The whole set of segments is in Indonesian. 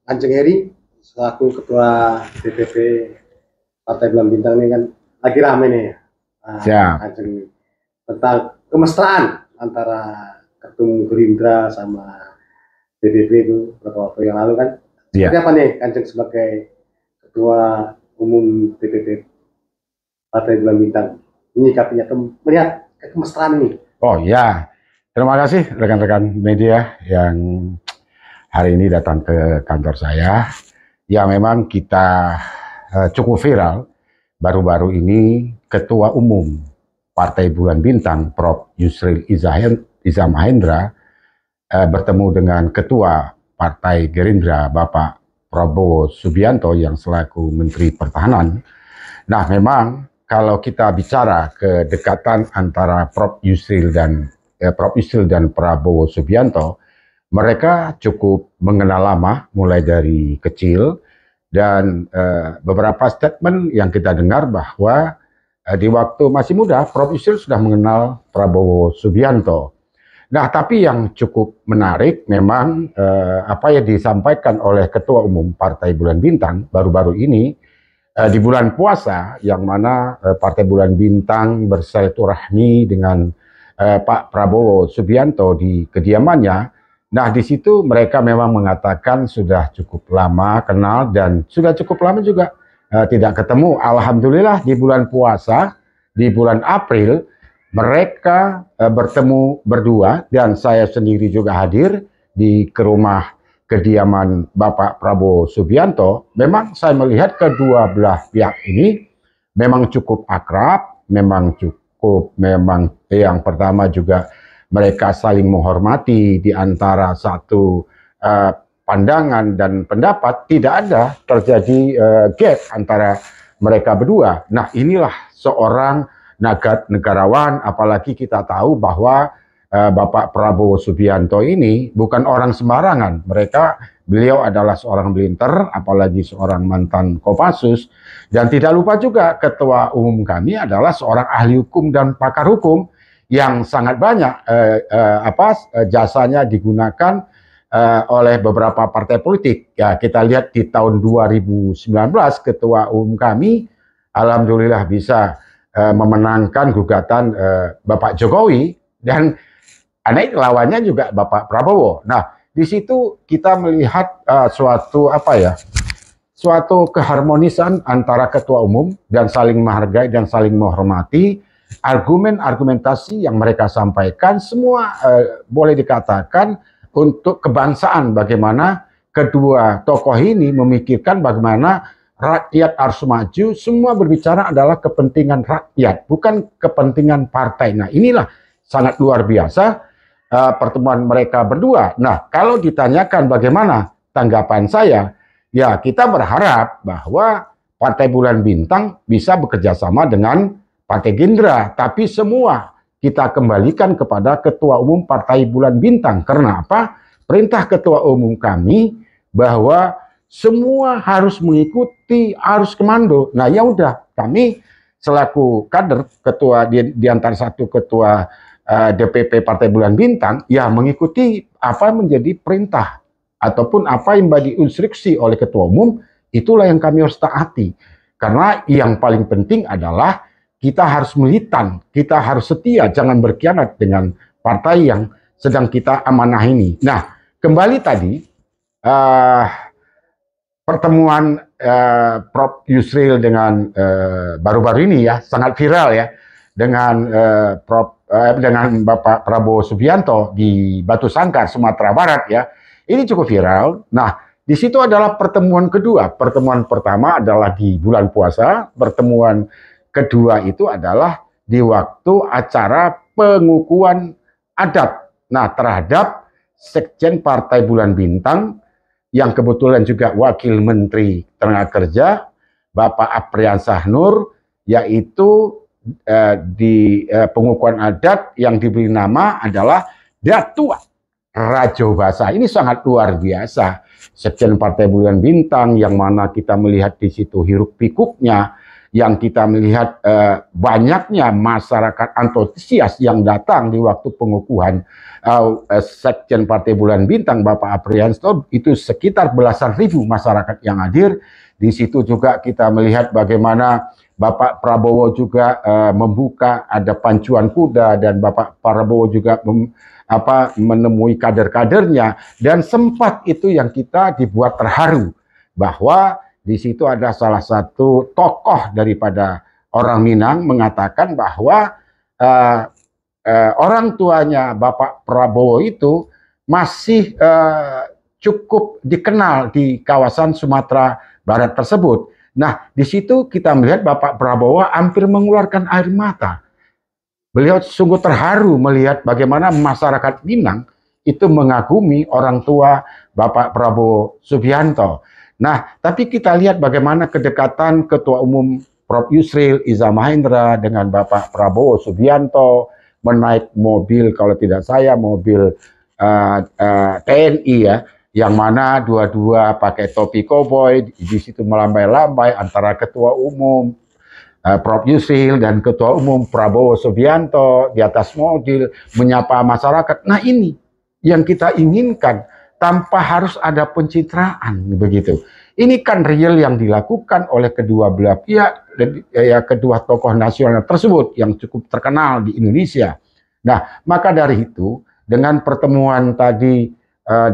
Kanjeng Heri selaku Ketua DPP Partai Bulan Bintang ini kan lagi rame nih ya. Kanjeng, tentang kemesraan antara Ketum Gerindra sama DPP itu beberapa waktu yang lalu kan. Seperti apa nih Kanjeng sebagai Ketua Umum DPP Partai Bulan Bintang menyikapinya, melihat kemesraan ini? Oh ya, terima kasih rekan-rekan media yang hari ini datang ke kantor saya. Ya memang kita cukup viral baru-baru ini Ketua Umum Partai Bulan Bintang Prof. Yusril Iza Mahendra bertemu dengan Ketua Partai Gerindra Bapak Prabowo Subianto yang selaku Menteri Pertahanan. Nah memang kalau kita bicara kedekatan antara Prof. Yusril dan Prabowo Subianto, mereka cukup mengenal lama, mulai dari kecil, dan beberapa statement yang kita dengar bahwa di waktu masih muda, Prof. Yusril sudah mengenal Prabowo Subianto. Nah, tapi yang cukup menarik memang apa yang disampaikan oleh Ketua Umum Partai Bulan Bintang baru-baru ini, di bulan puasa, yang mana Partai Bulan Bintang bersilaturahmi dengan Pak Prabowo Subianto di kediamannya. Nah, di situ mereka memang mengatakan sudah cukup lama kenal dan sudah cukup lama juga tidak ketemu. Alhamdulillah di bulan puasa, di bulan April, mereka bertemu berdua dan saya sendiri juga hadir di rumah kediaman Bapak Prabowo Subianto. Memang saya melihat kedua belah pihak ini memang cukup akrab, memang yang pertama juga mereka saling menghormati di antara satu pandangan dan pendapat, tidak ada terjadi gap antara mereka berdua. Nah, inilah seorang negarawan, apalagi kita tahu bahwa Bapak Prabowo Subianto ini bukan orang sembarangan. Beliau adalah seorang blinter, apalagi seorang mantan Kopassus. Dan tidak lupa juga Ketua Umum kami adalah seorang ahli hukum dan pakar hukum yang sangat banyak jasanya digunakan oleh beberapa partai politik. Ya, kita lihat di tahun 2019 Ketua Umum kami alhamdulillah bisa memenangkan gugatan Bapak Jokowi, dan anak lawannya juga Bapak Prabowo. Nah, di situ kita melihat suatu keharmonisan antara ketua umum dan saling menghargai dan saling menghormati. Argumentasi yang mereka sampaikan semua boleh dikatakan untuk kebangsaan, bagaimana kedua tokoh ini memikirkan bagaimana rakyat harus maju. Semua berbicara adalah kepentingan rakyat, bukan kepentingan partai. Nah, inilah sangat luar biasa pertemuan mereka berdua. Nah, kalau ditanyakan bagaimana tanggapan saya, ya kita berharap bahwa Partai Bulan Bintang bisa bekerja sama dengan Partai Gerindra, tapi semua kita kembalikan kepada Ketua Umum Partai Bulan Bintang. Karena apa? Perintah Ketua Umum kami bahwa semua harus mengikuti, harus komando. Nah, ya udah, kami selaku kader ketua di antara satu ketua DPP Partai Bulan Bintang, ya mengikuti apa menjadi perintah ataupun apa yang menjadi instruksi oleh Ketua Umum, itulah yang kami harus taati. Karena yang paling penting adalah kita harus militan, kita harus setia, jangan berkhianat dengan partai yang sedang kita amanah ini. Nah, kembali tadi, pertemuan Prof. Yusril dengan baru-baru ini ya, sangat viral ya, dengan dengan Bapak Prabowo Subianto di Batu Sangkar, Sumatera Barat ya. Ini cukup viral. Nah, di situ adalah pertemuan kedua. Pertemuan pertama adalah di bulan puasa, pertemuan kedua itu adalah di waktu acara pengukuhan adat. Nah, terhadap Sekjen Partai Bulan Bintang yang kebetulan juga Wakil Menteri Tenaga Kerja, Bapak Apriansah Nur, yaitu di pengukuhan adat yang diberi nama adalah Datuk Rajo Basa. Ini sangat luar biasa. Sekjen Partai Bulan Bintang yang mana kita melihat di situ hiruk pikuknya, yang kita melihat banyaknya masyarakat antusias yang datang di waktu pengukuhan Sekjen Partai Bulan Bintang Bapak Aprianto, itu sekitar belasan ribu masyarakat yang hadir. Di situ juga kita melihat bagaimana Bapak Prabowo juga membuka, ada pancuan kuda, dan Bapak Prabowo juga menemui kader-kadernya, dan sempat itu yang kita dibuat terharu bahwa di situ ada salah satu tokoh daripada orang Minang mengatakan bahwa orang tuanya Bapak Prabowo itu masih cukup dikenal di kawasan Sumatera Barat tersebut. Nah, di situ kita melihat Bapak Prabowo hampir mengeluarkan air mata. Beliau sungguh terharu melihat bagaimana masyarakat Minang itu mengagumi orang tua Bapak Prabowo Subianto. Nah, tapi kita lihat bagaimana kedekatan Ketua Umum Prof. Yusril Iza Mahendra dengan Bapak Prabowo Subianto, menaik mobil, kalau tidak saya, mobil TNI ya, yang mana dua-dua pakai topi koboi, di situ melambai-lambai antara Ketua Umum Prof. Yusril dan Ketua Umum Prabowo Subianto di atas mobil, menyapa masyarakat. Nah, ini yang kita inginkan, tanpa harus ada pencitraan begitu. Ini kan real yang dilakukan oleh kedua belah pihak, ya, kedua tokoh nasional tersebut yang cukup terkenal di Indonesia. Nah, maka dari itu dengan pertemuan tadi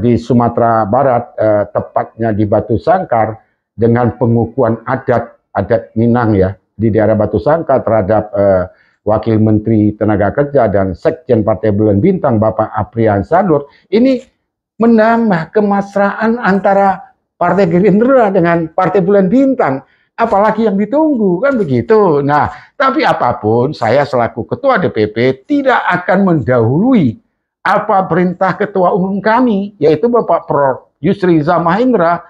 di Sumatera Barat, tepatnya di Batu Sangkar, dengan pengukuhan adat Minang ya di daerah Batu Sangkar terhadap Wakil Menteri Tenaga Kerja dan Sekjen Partai Bulan Bintang Bapak Aprianto, ini menambah kemesraan antara Partai Gerindra dengan Partai Bulan Bintang, apalagi yang ditunggu, kan begitu. Nah, tapi apapun, saya selaku Ketua DPP tidak akan mendahului apa perintah Ketua Umum kami, yaitu Bapak Prof. Yusril Iza Mahendra.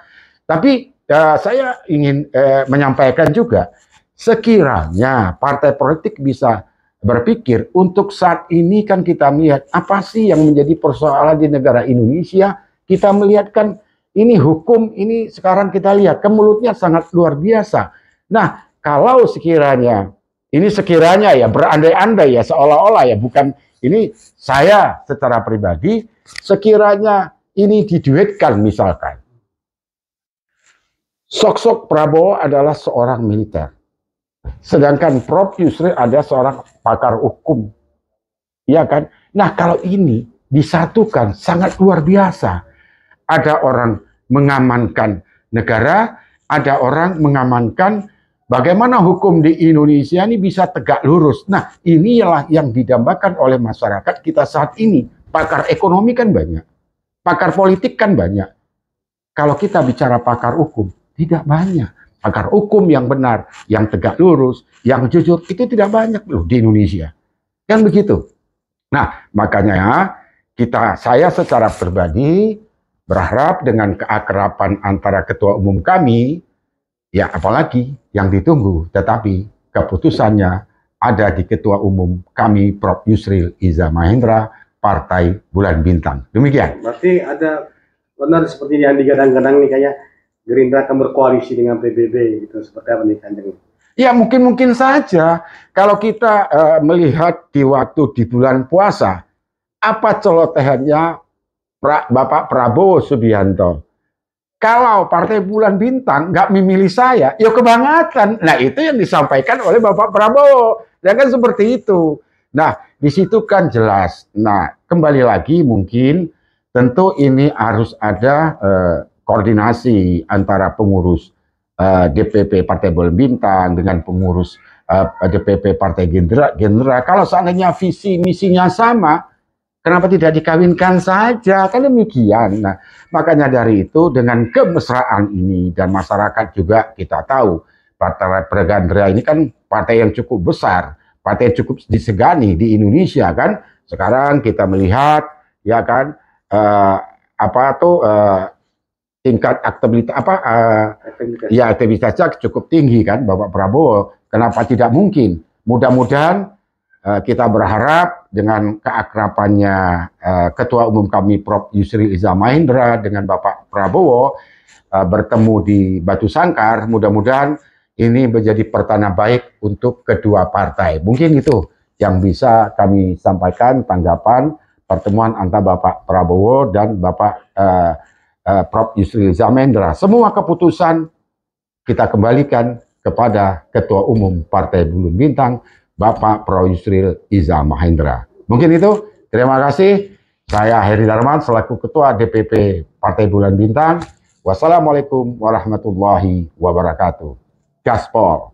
Tapi saya ingin menyampaikan juga, sekiranya partai politik bisa berpikir untuk saat ini, kan kita melihat apa sih yang menjadi persoalan di negara Indonesia. Kita melihat kan ini hukum, ini sekarang kita lihat kemelutnya sangat luar biasa. Nah, kalau sekiranya ya berandai-andai ya, seolah-olah ya, bukan ini, saya secara pribadi, sekiranya ini diduetkan, misalkan sosok Prabowo adalah seorang militer, sedangkan Prof. Yusril ada seorang pakar hukum, ya kan? Nah, kalau ini disatukan sangat luar biasa. Ada orang mengamankan negara, ada orang mengamankan bagaimana hukum di Indonesia ini bisa tegak lurus. Nah, inilah yang didambakan oleh masyarakat kita saat ini. Pakar ekonomi kan banyak, pakar politik kan banyak. Kalau kita bicara pakar hukum, tidak banyak. Pakar hukum yang benar, yang tegak lurus, yang jujur, itu tidak banyak loh di Indonesia. Kan begitu. Nah, makanya saya secara pribadi berharap dengan keakraban antara Ketua Umum kami, ya apalagi yang ditunggu, tetapi keputusannya ada di Ketua Umum kami, Prof. Yusril Iza Mahendra, Partai Bulan Bintang. Demikian. Berarti ada benar seperti yang digadang-gadang nih, kayak Gerindra akan berkoalisi dengan PBB, gitu, seperti apa nih Kanjeng? Ya mungkin saja. Kalau kita melihat di waktu di bulan puasa, apa celotehannya Bapak Prabowo Subianto? Kalau Partai Bulan Bintang nggak memilih saya, ya kebangetan. Nah, itu yang disampaikan oleh Bapak Prabowo. Ya kan seperti itu. Nah, di situ kan jelas. Nah, kembali lagi mungkin tentu ini harus ada koordinasi antara pengurus DPP Partai Bulan Bintang dengan pengurus DPP Partai Gerindra. Kalau seandainya visi misinya sama, kenapa tidak dikawinkan saja? Kan demikian. Nah, makanya dari itu dengan kemesraan ini, dan masyarakat juga kita tahu Partai Gerindra ini kan partai yang cukup besar, partai yang cukup disegani di Indonesia kan. Sekarang kita melihat ya kan tingkat aktivitasnya cukup tinggi kan Bapak Prabowo. Kenapa tidak mungkin? Mudah-mudahan kita berharap dengan keakrabannya Ketua Umum kami Prof. Yusril Iza Mahendra dengan Bapak Prabowo bertemu di Batu Sangkar, mudah-mudahan ini menjadi pertanda baik untuk kedua partai. Mungkin itu yang bisa kami sampaikan tanggapan pertemuan antara Bapak Prabowo dan Bapak Prof. Yusril Iza Mahendra. Semua keputusan kita kembalikan kepada Ketua Umum Partai Bulan Bintang, Bapak Prof. Yusril Iza Mahendra. Mungkin itu, terima kasih. Saya Heri Darman selaku Ketua DPP Partai Bulan Bintang. Wassalamualaikum warahmatullahi wabarakatuh. Gaspol.